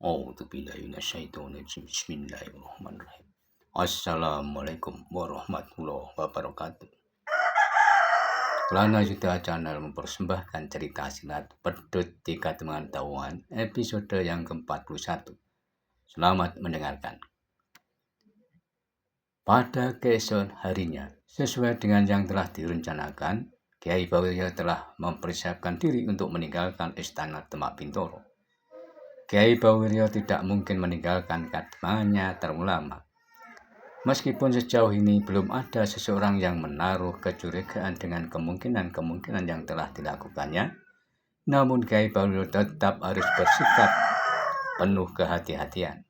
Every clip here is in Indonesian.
A'udzubillahiminasyaitonirrajim. Bismillahirrahmanirrahim. Assalamualaikum warahmatullahi wabarakatuh. Kelana Yuda Channel mempersembahkan cerita silat Pedut Tiga Pengetahuan episode yang ke-41. Selamat mendengarkan. Pada keesokan harinya, sesuai dengan yang telah direncanakan, Kiai Bawiryo telah mempersiapkan diri untuk meninggalkan istana Demak Bintoro. Kiai Bawiryo tidak mungkin meninggalkan kademannya terlalu lama. Meskipun sejauh ini belum ada seseorang yang menaruh kecurigaan dengan kemungkinan-kemungkinan yang telah dilakukannya, namun Kiai Bawiryo tetap harus bersikap penuh kehati-hatian.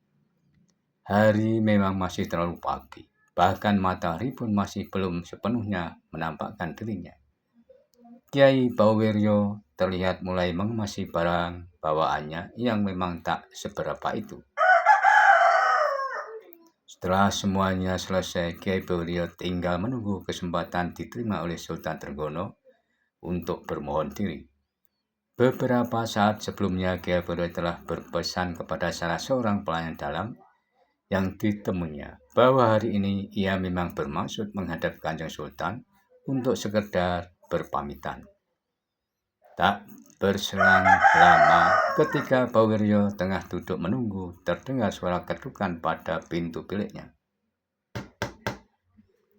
Hari memang masih terlalu pagi, bahkan matahari pun masih belum sepenuhnya menampakkan dirinya. Kiai Bawiryo terlihat mulai mengemasi barang bawaannya yang memang tak seberapa itu. Setelah semuanya selesai, Kiai Bawiryo tinggal menunggu kesempatan diterima oleh Sultan Trenggono untuk bermohon diri. Beberapa saat sebelumnya, Kiai Bawiryo telah berpesan kepada salah seorang pelayan dalam yang ditemuinya bahwa hari ini ia memang bermaksud menghadap Kanjeng Sultan untuk sekedar berpamitan. Tak berselang lama, ketika Bawiryo tengah duduk menunggu, terdengar suara ketukan pada pintu biliknya.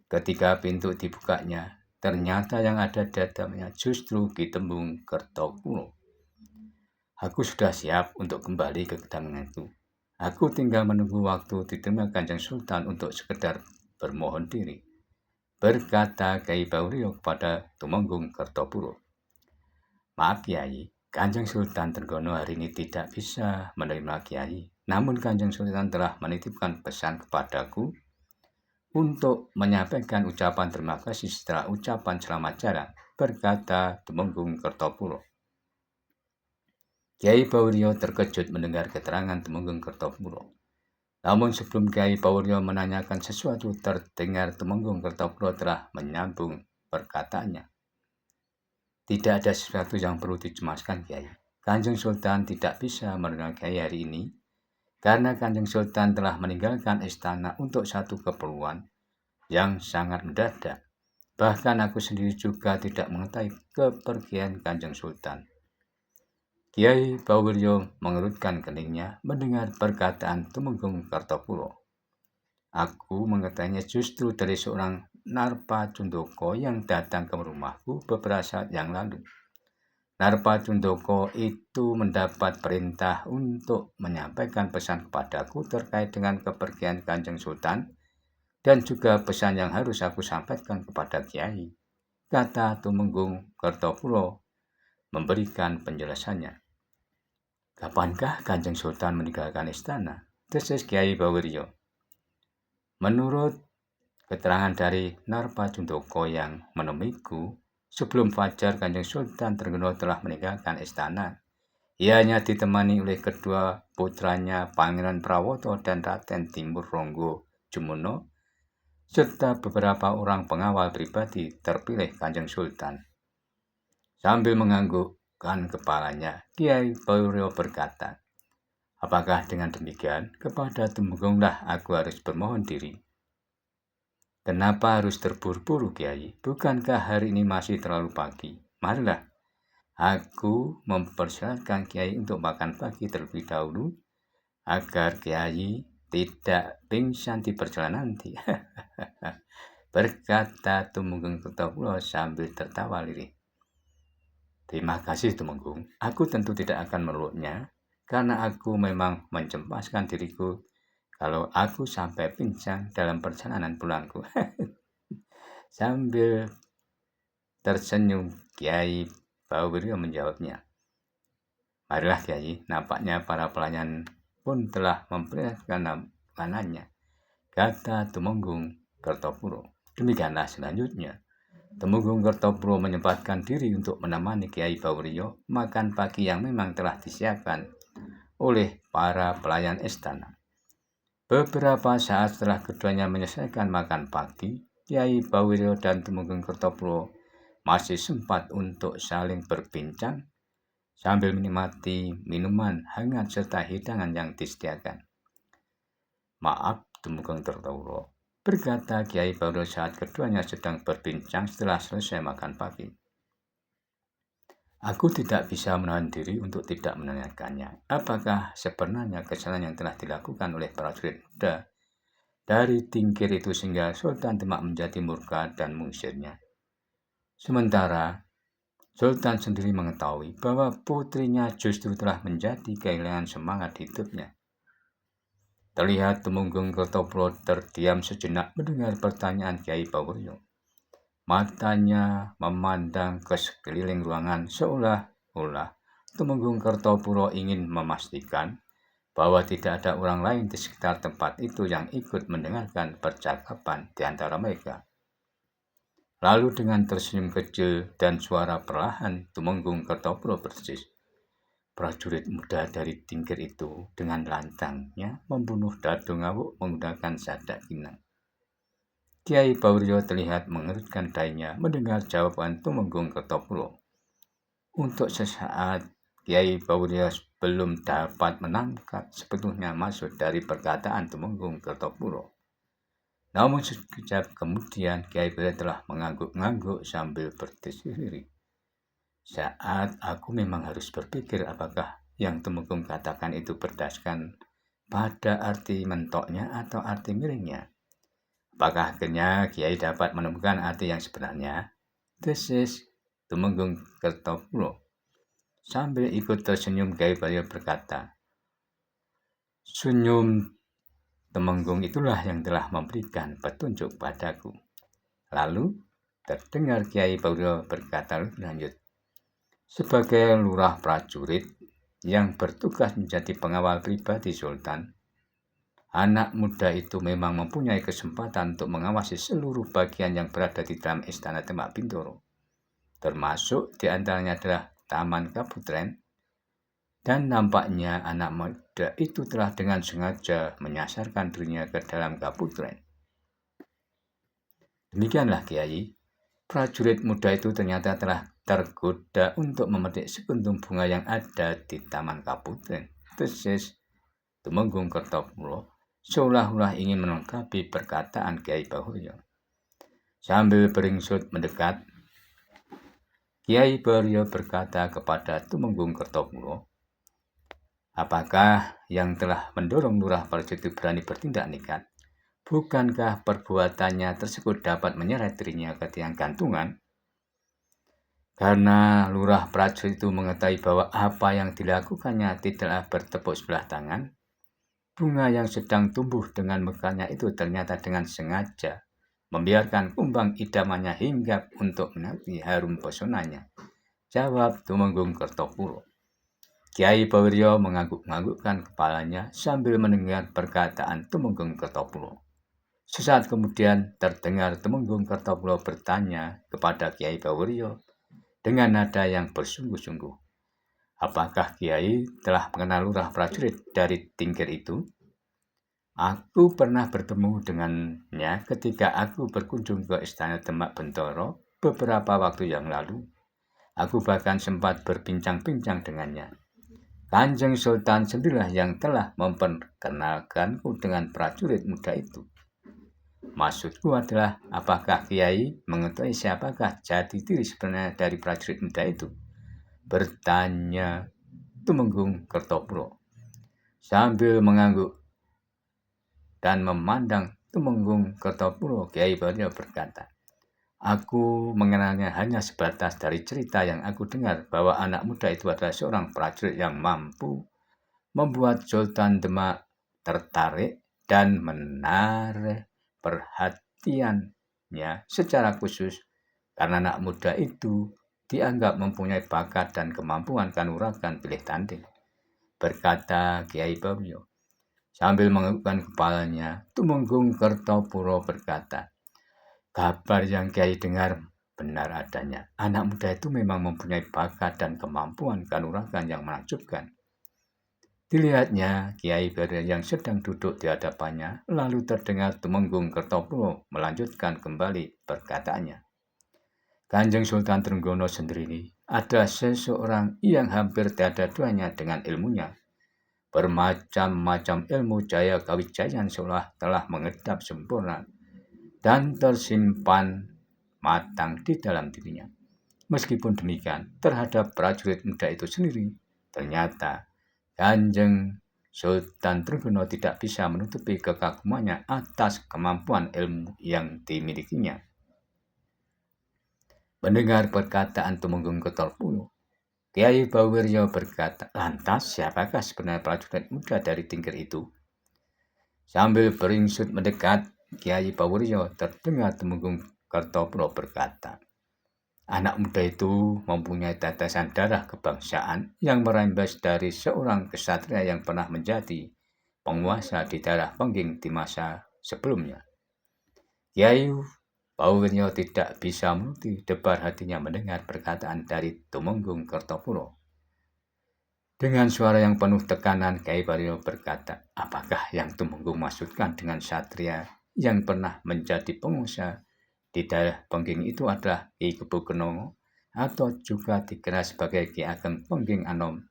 Ketika pintu dibukanya, ternyata yang ada di dalamnya justru Ki Tembung Kertopulo. Aku sudah siap untuk kembali ke kedatangan itu. Aku tinggal menunggu waktu diterima Kanjeng Sultan untuk sekedar bermohon diri, berkata Kiai Bawiryo kepada Tumenggung Kertopulo. Maaf Kiai, Kanjeng Sultan Trenggono hari ini tidak bisa menerima Kiai. Namun Kanjeng Sultan telah menitipkan pesan kepadaku untuk menyampaikan ucapan terima kasih setelah ucapan selamat jalan, berkata Tumenggung Kertopulo. Kiai Bawiryo terkejut mendengar keterangan Tumenggung Kertopulo. Namun sebelum Kiai Bawiryo menanyakan sesuatu, terdengar Tumenggung Kertopulo telah menyambung perkataannya. Tidak ada sesuatu yang perlu dicemaskan, Kiai. Kanjeng Sultan tidak bisa menerima Kiai hari ini karena Kanjeng Sultan telah meninggalkan istana untuk satu keperluan yang sangat mendadak. Bahkan aku sendiri juga tidak mengetahui kepergian Kanjeng Sultan. Kiai Bawiryo mengerutkan keningnya mendengar perkataan Tumenggung Kertopulo. Aku mengetahuinya justru dari seorang Narpa Cundoko yang datang ke rumahku beberapa saat yang lalu. Narpa Cundoko itu mendapat perintah untuk menyampaikan pesan kepadaku terkait dengan kepergian Kanjeng Sultan dan juga pesan yang harus aku sampaikan kepada Kiai, kata Tumenggung Kertopulo memberikan penjelasannya. Kapankah Kanjeng Sultan meninggalkan istana? Desis Kiai Bawiryo. Menurut keterangan dari Narpa Cundoko yang menemuiku, sebelum fajar Kanjeng Sultan Trenggono telah meninggalkan istana. Ia hanya ditemani oleh kedua putranya Pangeran Prawoto dan Raden Timur Ronggo Jumono, serta beberapa orang pengawal pribadi terpilih Kanjeng Sultan. Sambil menganggukkan kepalanya, Kiai Bawiryo berkata, apakah dengan demikian kepada Tumenggung aku harus bermohon diri? Kenapa harus terburu-buru, Kiai? Bukankah hari ini masih terlalu pagi? Marilah, aku mempersilahkan Kiai untuk makan pagi terlebih dahulu, agar Kiai tidak pingsan di perjalanan nanti. Berkata Tumenggung Kertopulo sambil tertawa lirih. Terima kasih Tumenggung, aku tentu tidak akan meluknya, karena aku memang mencemaskan diriku kalau aku sampai pincang dalam perjalanan pulangku. Sambil tersenyum, Kiai Bawiryo menjawabnya. Marilah Kiai, nampaknya para pelayan pun telah memperlihatkan makanannya, kata Tumenggung Kertopulo. Demikianlah selanjutnya. Tumenggung Kertopulo menyempatkan diri untuk menemani Kiai Bawiryo makan pagi yang memang telah disiapkan oleh para pelayan istana. Beberapa saat setelah keduanya menyelesaikan makan pagi, Kiai Bawiryo dan Tumenggung Kertopulo masih sempat untuk saling berbincang sambil menikmati minuman hangat serta hidangan yang disediakan. "Maaf, Tumenggung Kertopuro," berkata Kiai Bauro saat keduanya sedang berbincang setelah selesai makan pagi. "Aku tidak bisa menahan diri untuk tidak menanyakannya. Apakah sebenarnya kesalahan yang telah dilakukan oleh prajurit muda dari Tingkir itu sehingga Sultan Demak menjadi murka dan mengusirnya? Sementara Sultan sendiri mengetahui bahwa putrinya justru telah menjadi kehilangan semangat hidupnya." Terlihat Tumenggung Kertopuro terdiam sejenak mendengar pertanyaan Kiai Pawuryo. Matanya memandang ke sekeliling ruangan seolah-olah Tumenggung Kertopuro ingin memastikan bahwa tidak ada orang lain di sekitar tempat itu yang ikut mendengarkan percakapan di antara mereka. Lalu dengan tersenyum kecil dan suara perlahan, Tumenggung Kertopuro berdesis, "Prajurit muda dari Tingkir itu dengan lantangnya membunuh Dado Ngawuk menggunakan sadak kinang." Kiai Bauryo terlihat mengerutkan dahinya mendengar jawaban Tumenggung Kertopuro. Untuk sesaat, Kiai Bauryo belum dapat menangkap sepenuhnya maksud dari perkataan Tumenggung Kertopuro. Namun sekejap kemudian Kiai Bauryo telah mengangguk-angguk sambil berdiri. "Saat aku memang harus berpikir apakah yang Tumenggung katakan itu berdasarkan pada arti mentoknya atau arti miringnya. Apakah akhirnya Kiai dapat menemukan arti yang sebenarnya?" desis Tumenggung Kertopuro. Sambil ikut tersenyum, Kiai Bauryo berkata, "Senyum Tumenggung itulah yang telah memberikan petunjuk padaku." Lalu terdengar Kiai Bauryo berkata lebih lanjut, "Sebagai lurah prajurit yang bertugas menjadi pengawal pribadi Sultan, anak muda itu memang mempunyai kesempatan untuk mengawasi seluruh bagian yang berada di dalam Istana Demak Bintoro, termasuk diantaranya adalah Taman Kaputren, dan nampaknya anak muda itu telah dengan sengaja menyasarkan dirinya ke dalam Kaputren." Demikianlah Kiai, prajurit muda itu ternyata telah tergoda untuk memetik sekuntum bunga yang ada di Taman Kaputren, desis Tumenggung Kertopuro seolah-olah ingin melengkapi perkataan Kiai Bauryo. Sambil beringsut mendekat, Kiai Bauryo berkata kepada Tumenggung Kertopuro, "Apakah yang telah mendorong lurah prajurit itu berani bertindak nekat? Bukankah perbuatannya tersebut dapat menyeret dirinya ke tiang gantungan? Karena lurah prajurit itu mengetahui bahwa apa yang dilakukannya tidaklah bertepuk sebelah tangan, bunga yang sedang tumbuh dengan mekarnya itu ternyata dengan sengaja membiarkan kumbang idamannya hinggap untuk menanti harum pesonanya," jawab Tumenggung Kertopuro. Kiai Bauryo mengangguk-anggukkan kepalanya sambil mendengar perkataan Tumenggung Kertopuro. Sesaat kemudian terdengar Tumenggung Kertopuro bertanya kepada Kiai Bauryo dengan nada yang bersungguh-sungguh, "Apakah Kiai telah mengenal lurah prajurit dari Tingkir itu?" "Aku pernah bertemu dengannya ketika aku berkunjung ke Istana Demak Bintoro beberapa waktu yang lalu. Aku bahkan sempat berbincang-bincang dengannya. Kanjeng Sultan sendirilah yang telah memperkenalkanku dengan prajurit muda itu." "Maksudku adalah, apakah Kiai mengetahui siapakah jati diri sebenarnya dari prajurit muda itu?" bertanya Tumenggung Kertopuro. Sambil mengangguk dan memandang Tumenggung Kertopuro, Kiai Bauryo berkata, "Aku mengenalnya hanya sebatas dari cerita yang aku dengar bahwa anak muda itu adalah seorang prajurit yang mampu membuat Sultan Demak tertarik dan menarik perhatiannya secara khusus karena anak muda itu dianggap mempunyai bakat dan kemampuan kanuragan pilih tanding," berkata Kiai Bauryo. Sambil menganggukkan kepalanya, Tumenggung Kertopuro berkata, "Kabar yang Kiai dengar benar adanya. Anak muda itu memang mempunyai bakat dan kemampuan kanuragan yang menakjubkan." Dilihatnya Kiai Bauryo yang sedang duduk di hadapannya, lalu terdengar Tumenggung Kertopuro melanjutkan kembali perkataannya. "Kanjeng Sultan Trenggono sendiri ada seseorang yang hampir tiada duanya dengan ilmunya. Bermacam-macam ilmu jaya kawijayan seolah telah mengedap sempurna dan tersimpan matang di dalam dirinya. Meskipun demikian, terhadap prajurit muda itu sendiri, ternyata Kanjeng Sultan Trenggono tidak bisa menutupi kekagumannya atas kemampuan ilmu yang dimilikinya. Mendengar perkataan Tumenggung Kertopuro, Kiai Bauwiryo berkata, "Lantas siapakah sebenarnya prajurit muda dari Tingkir itu?" Sambil beringsut mendekat, Kiai Bauwiryo terdengar Tumenggung Kertopuro berkata, "Anak muda itu mempunyai tetesan darah kebangsaan yang merembes dari seorang kesatria yang pernah menjadi penguasa di daerah Pengging di masa sebelumnya." Kiai Bauwiryo tidak bisa menutupi debar hatinya mendengar perkataan dari Tumenggung Kertopuro. Dengan suara yang penuh tekanan, Kiai Bauwiryo berkata, "Apakah yang Tumenggung maksudkan dengan satria yang pernah menjadi penguasa di daerah Pengging itu adalah Ki Kebu Kenongo atau juga dikenal sebagai Ki Ageng Pengging Anom,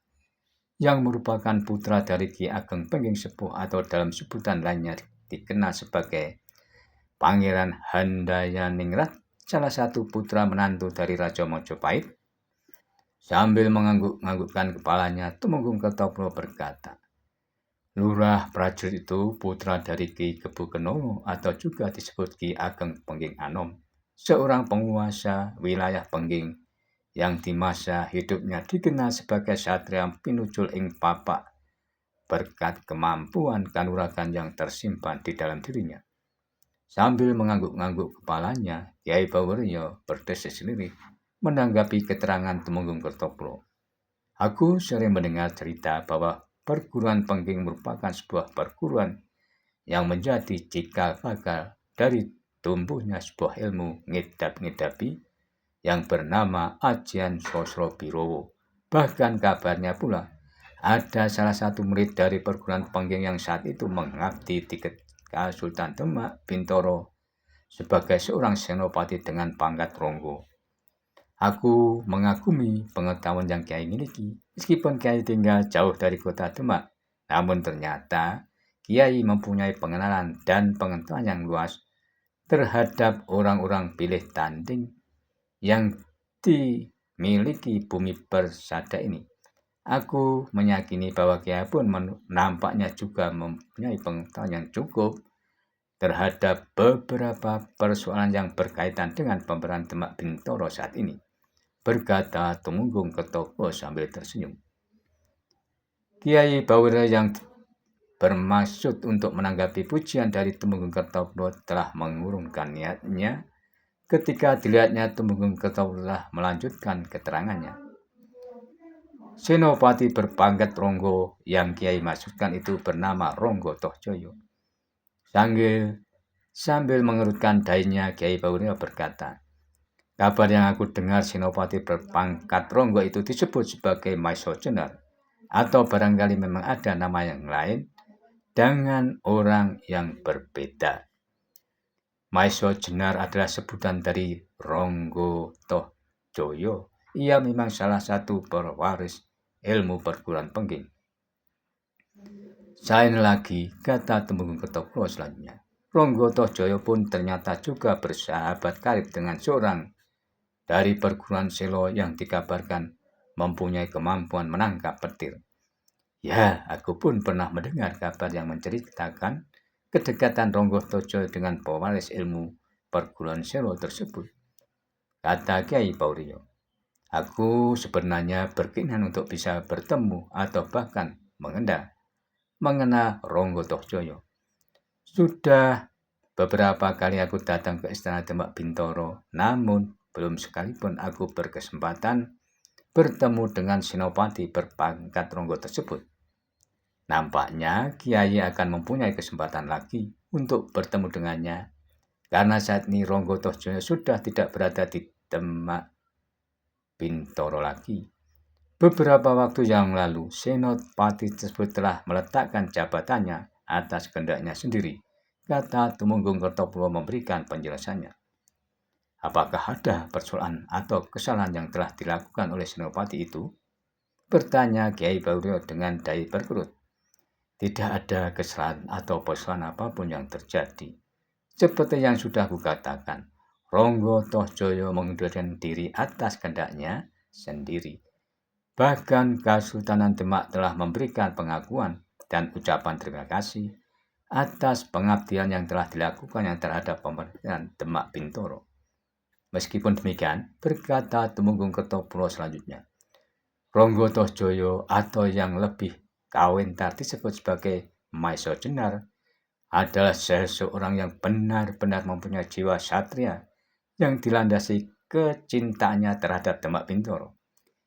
yang merupakan putra dari Ki Ageng Pengging Sepuh atau dalam sebutan lainnya dikenal sebagai Pangeran Handayaningrat, salah satu putra menantu dari Raja Mojopahit?" Sambil mengangguk-anggukkan kepalanya, Tumenggung Kertopuro berkata, "Lurah prajurit itu putra dari Ki Kebu Kenongo atau juga disebut Ki Ageng Pengging Anom, seorang penguasa wilayah Pengging yang di masa hidupnya dikenal sebagai satria pinujul ing papak berkat kemampuan kanuragan yang tersimpan di dalam dirinya." Sambil mengangguk-angguk kepalanya, Kiai Bauwiryo berdesis sendiri menanggapi keterangan Tumenggung Kertopuro. "Aku sering mendengar cerita bahwa perguruan Pengging merupakan sebuah perguruan yang menjadi cikal bakal dari tumbuhnya sebuah ilmu ngedap-ngedapi yang bernama Ajian Sosro Birowo. Bahkan kabarnya pula ada salah satu murid dari perguruan Pengging yang saat itu mengabdi di Sultan Demak Bintoro sebagai seorang senopati dengan pangkat Ronggo. Aku mengagumi pengetahuan yang Kiai miliki. Meskipun Kiai tinggal jauh dari kota Demak, namun ternyata Kiai mempunyai pengenalan dan pengetahuan yang luas terhadap orang-orang pilih tanding yang dimiliki bumi persada ini. Aku meyakini bahwa Kiai pun nampaknya juga mempunyai pengetahuan yang cukup terhadap beberapa persoalan yang berkaitan dengan pemerintahan Demak Bintoro saat ini," berkata Tumenggung Kertopuro sambil tersenyum. Kiai Bauwiryo yang bermaksud untuk menanggapi pujian dari Tumenggung Kertopuro telah mengurungkan niatnya ketika dilihatnya Tumenggung Kertopuro telah melanjutkan keterangannya. Senopati berpangkat Ronggo yang Kiai maksudkan itu bernama Ronggo Tohjoyo. Sambil mengerutkan dahinya, Kiai Bauwiryo berkata, "Kabar yang aku dengar senopati berpangkat Ronggo itu disebut sebagai Maiso Jenar, atau barangkali memang ada nama yang lain dengan orang yang berbeda." Maiso Jenar adalah sebutan dari Ronggo Tohjoyo. Ia memang salah satu pewaris ilmu perguruan Pengging. Selain lagi, kata Tumenggung Kertopuro selanjutnya, Ronggo Tohjoyo pun ternyata juga bersahabat karib dengan seorang dari perguruan Selo yang dikabarkan mempunyai kemampuan menangkap petir. Ya, aku pun pernah mendengar kabar yang menceritakan kedekatan Ronggo Tohjoyo dengan pewaris ilmu perguruan Selo tersebut, kata Kiai Bauwiryo. Aku sebenarnya berkeinginan untuk bisa bertemu atau bahkan mengenal Ronggo Tohjoyo. Sudah beberapa kali aku datang ke Istana Demak Bintoro, namun belum sekalipun aku berkesempatan bertemu dengan senopati berpangkat Ronggo tersebut. Nampaknya Kiai akan mempunyai kesempatan lagi untuk bertemu dengannya, karena saat ini Ronggo Tohjoyo sudah tidak berada di Demak Bintoro lagi. Beberapa waktu yang lalu, senopati tersebut telah meletakkan jabatannya atas kehendaknya sendiri, kata Tumenggung Kertopuro memberikan penjelasannya. Apakah ada persoalan atau kesalahan yang telah dilakukan oleh Senopati itu? Bertanya Kiai Baurio dengan dai berkerut. Tidak ada kesalahan atau persoalan apapun yang terjadi. Seperti yang sudah kukatakan, Ronggo Tohjoyo mengundurkan diri atas kehendaknya sendiri. Bahkan Kesultanan Demak telah memberikan pengakuan dan ucapan terima kasih atas pengabdian yang telah dilakukannya terhadap pemerintahan Demak Bintoro. Meskipun demikian, berkata Tumenggung Kertopuro selanjutnya, Ronggo Tohjoyo atau yang lebih kawentar disebut sebagai Maiso Jenar adalah seseorang yang benar-benar mempunyai jiwa satria yang dilandasi kecintaannya terhadap Demak Bintoro.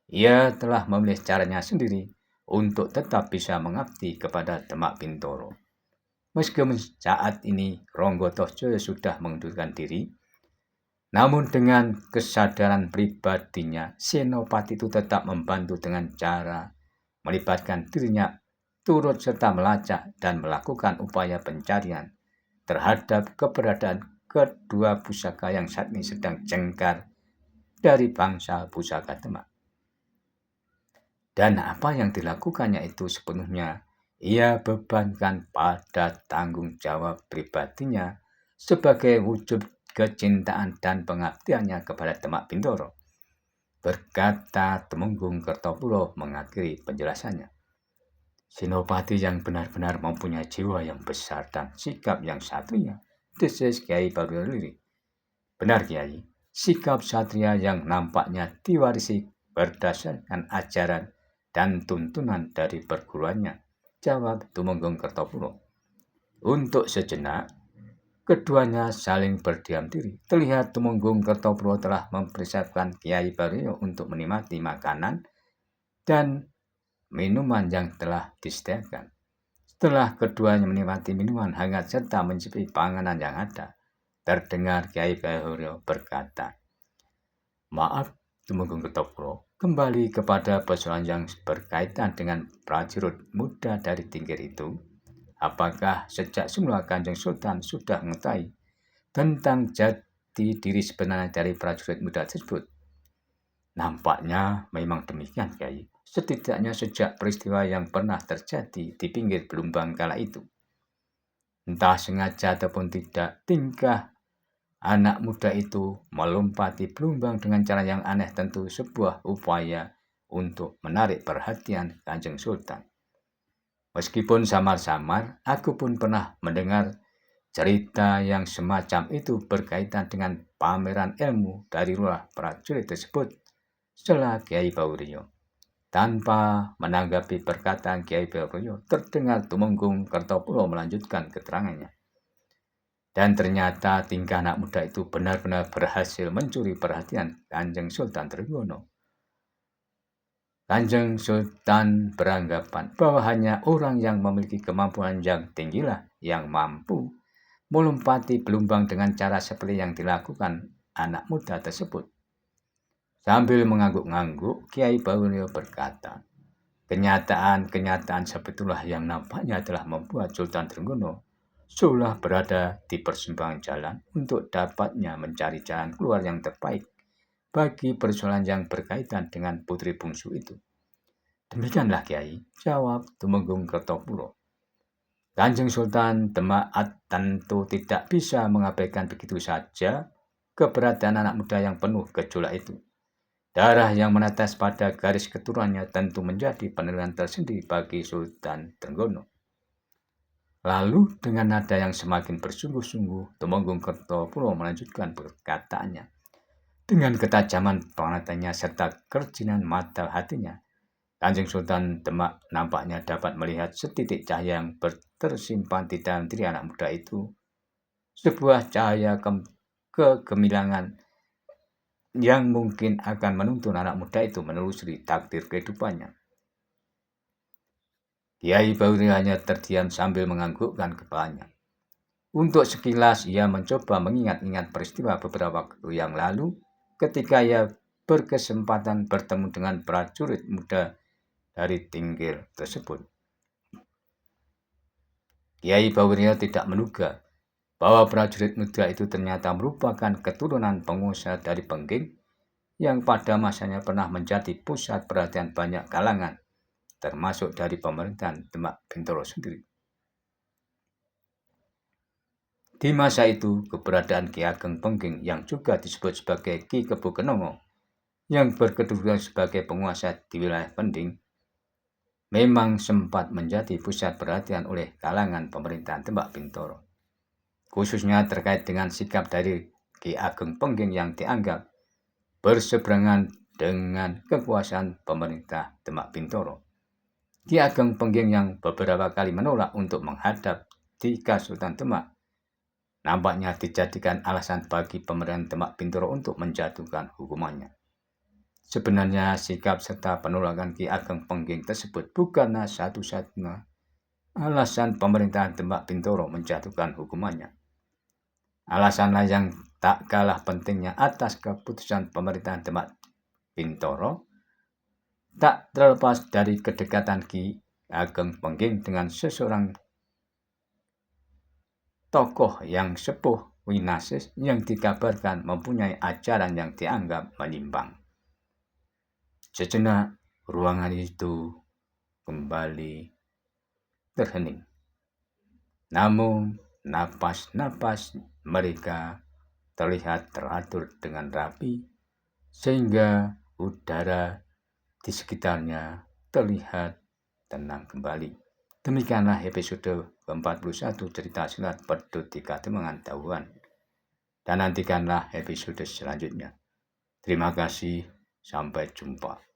Ia telah memilih caranya sendiri untuk tetap bisa mengabdi kepada Demak Bintoro. Meskipun saat ini Ronggo Tohjoyo sudah mengundurkan diri, namun dengan kesadaran pribadinya, Senopati itu tetap membantu dengan cara melibatkan dirinya turut serta melacak dan melakukan upaya pencarian terhadap keberadaan kedua pusaka yang saat ini sedang jengkar dari bangsa pusaka Demak. Dan apa yang dilakukannya itu sepenuhnya ia bebankan pada tanggung jawab pribadinya sebagai wujud kecintaan dan pengabdiannya kepada Demak Bintoro, berkata Tumenggung Kertopuro mengakhiri penjelasannya. Senopati yang benar-benar mempunyai jiwa yang besar dan sikap yang satria, desis Kiai Baurio Lirik. Benar Kiai, sikap satria yang nampaknya diwarisi berdasarkan ajaran dan tuntunan dari perguruannya, jawab Tumenggung Kertopuro. Untuk sejenak, keduanya saling berdiam diri. Terlihat Tumenggung Kertopuro telah mempersiapkan Kiai Baurio untuk menikmati makanan dan minuman yang telah disediakan. Setelah keduanya menikmati minuman hangat serta mencicipi panganan yang ada, terdengar Kiai Baurio berkata, Maaf Tumenggung Kertopuro, kembali kepada persoalan yang berkaitan dengan prajurit muda dari Tingkir itu. Apakah sejak semula Kanjeng Sultan sudah mengetahui tentang jati diri sebenarnya dari prajurit muda tersebut? Nampaknya memang demikian, Kiai. Setidaknya sejak peristiwa yang pernah terjadi di pinggir Belumbang kala itu. Entah sengaja ataupun tidak, tingkah anak muda itu melompati Belumbang dengan cara yang aneh tentu sebuah upaya untuk menarik perhatian Kanjeng Sultan. Meskipun samar-samar, aku pun pernah mendengar cerita yang semacam itu berkaitan dengan pameran ilmu dari luar prajurit tersebut, setelah Kiai Baurio. Tanpa menanggapi perkataan Kiai Baurio, terdengar Tumenggung Kertopuro melanjutkan keterangannya. Dan ternyata tingkah anak muda itu benar-benar berhasil mencuri perhatian Kanjeng Sultan Trenggono. Kanjeng Sultan beranggapan bahwa hanya orang yang memiliki kemampuan yang tinggilah yang mampu melompati Belumbang dengan cara seperti yang dilakukan anak muda tersebut. Sambil mengangguk-angguk, Kiai Baurio berkata, kenyataan sebetulnya yang nampaknya telah membuat Sultan Trenggono seolah berada di persimpangan jalan untuk dapatnya mencari jalan keluar yang terbaik bagi persoalan yang berkaitan dengan putri bungsu itu. Demikianlah Kiai, jawab Tumenggung Kertopuro. Kanjeng Sultan Demak tentu tidak bisa mengabaikan begitu saja keberadaan anak muda yang penuh gejolak itu. Darah yang menetes pada garis keturunannya tentu menjadi penilaian tersendiri bagi Sultan Trenggono. Lalu dengan nada yang semakin bersungguh-sungguh, Tumenggung Kertopuro melanjutkan perkataannya. Dengan ketajaman penglihatannya serta kerjinan mata hatinya, Kanjeng Sultan Demak nampaknya dapat melihat setitik cahaya yang tersimpan di dalam diri anak muda itu. Sebuah cahaya kegemilangan yang mungkin akan menuntun anak muda itu menelusuri takdir kehidupannya. Kiai Baurio hanya terdiam sambil menganggukkan kepalanya. Untuk sekilas ia mencoba mengingat-ingat peristiwa beberapa waktu yang lalu ketika ia berkesempatan bertemu dengan prajurit muda dari Tingkir tersebut. Kiai Baurio tidak menduga bahwa prajurit muda itu ternyata merupakan keturunan pengusaha dari Pengging yang pada masanya pernah menjadi pusat perhatian banyak kalangan, termasuk dari pemerintahan Demak Bintoro sendiri. Di masa itu, keberadaan Ki Ageng Pengging yang juga disebut sebagai Ki Kebo Kenongo, yang berkedudukan sebagai penguasa di wilayah Pending, memang sempat menjadi pusat perhatian oleh kalangan pemerintahan Demak Bintoro, khususnya terkait dengan sikap dari Ki Ageng Pengging yang dianggap berseberangan dengan kekuasaan pemerintah Demak Bintoro. Ki Ageng Pengging yang beberapa kali menolak untuk menghadap Tika Sultan Demak nampaknya dijadikan alasan bagi pemerintah Demak Bintoro untuk menjatuhkan hukumannya. Sebenarnya sikap serta penolakan Ki Ageng Pengging tersebut bukanlah satu-satunya alasan pemerintah Demak Bintoro menjatuhkan hukumannya. Alasan lain yang tak kalah pentingnya atas keputusan pemerintahan Demak Bintoro tak terlepas dari kedekatan Ki Ageng Pengging dengan seseorang tokoh yang sepuh Winasis yang dikabarkan mempunyai ajaran yang dianggap menyimpang. Sejenak ruangan itu kembali terhening. Namun napas-napas mereka terlihat teratur dengan rapi sehingga udara di sekitarnya terlihat tenang kembali. Demikianlah episode ke-41 cerita silat Pedut di Kademangan Dauhan. Dan nantikanlah episode selanjutnya. Terima kasih, sampai jumpa.